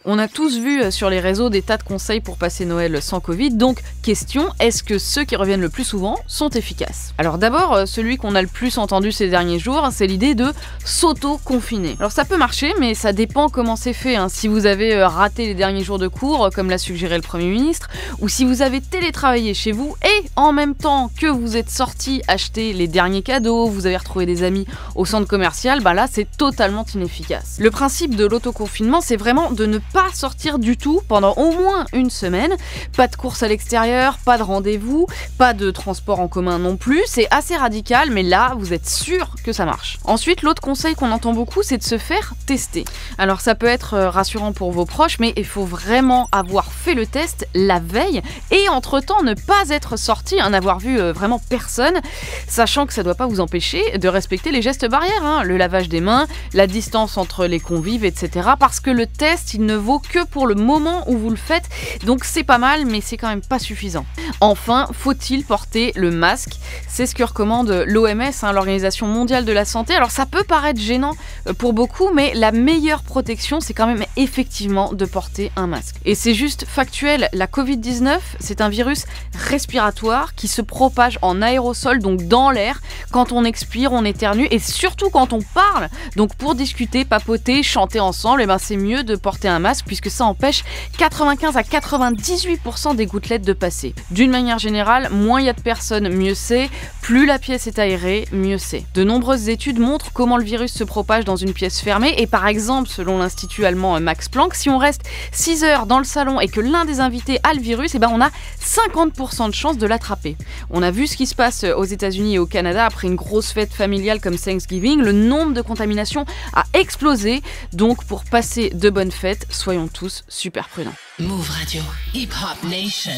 On a tous vu sur les réseaux des tas de conseils pour passer Noël sans Covid, donc question, est-ce que ceux qui reviennent le plus souvent sont efficaces? Alors d'abord, celui qu'on a le plus entendu ces derniers jours, c'est l'idée de s'auto-confiner. Alors ça peut marcher, mais ça dépend comment c'est fait. Si vous avez raté les derniers jours de cours, comme l'a suggéré le Premier ministre, ou si vous avez télétravaillé chez vous et en même temps que vous êtes sorti acheter les derniers cadeaux, vous avez retrouvé des amis au centre commercial, là c'est totalement inefficace. Le principe de l'autoconfinement, c'est vraiment de ne pas sortir du tout pendant au moins une semaine. Pas de course à l'extérieur, pas de rendez-vous, pas de transport en commun non plus. C'est assez radical, mais là, vous êtes sûr que ça marche. Ensuite, l'autre conseil qu'on entend beaucoup, c'est de se faire tester. Alors ça peut être rassurant pour vos proches, mais il faut vraiment avoir fait le test la veille et entre-temps ne pas être sorti, n'avoir vu vraiment personne, sachant que ça ne doit pas vous empêcher de respecter les gestes barrières, le lavage des mains, la distance entre les convives, etc. Parce que le test, il ne vaut que pour le moment où vous le faites, donc c'est pas mal, mais c'est quand même pas suffisant. Enfin, faut-il porter le masque? C'est ce que recommande l'OMS, l'Organisation mondiale de la santé. Alors ça peut paraître gênant pour beaucoup, mais la meilleure protection, c'est quand même effectivement de porter un masque. Et c'est juste factuel, la Covid-19, c'est un virus respiratoire qui se propage en aérosol, donc dans l'air, quand on expire, on éternue, et surtout quand on parle. Donc pour discuter, papoter, chanter ensemble, c'est mieux de porter un masque puisque ça empêche 95 à 98% des gouttelettes de passer. D'une manière générale, moins il y a de personnes, mieux c'est. Plus la pièce est aérée, mieux c'est. De nombreuses études montrent comment le virus se propage dans une pièce fermée et par exemple, selon l'institut allemand Max Planck, si on reste 6 heures dans le salon et que l'un des invités a le virus, on a 50% de chances de l'attraper. On a vu ce qui se passe aux États-Unis et au Canada après une grosse fête familiale comme Thanksgiving. Le nombre de contaminations a explosé. Donc pour passer de bonnes fêtes, soyons tous super prudents. Move Radio, Hip Hop Nation.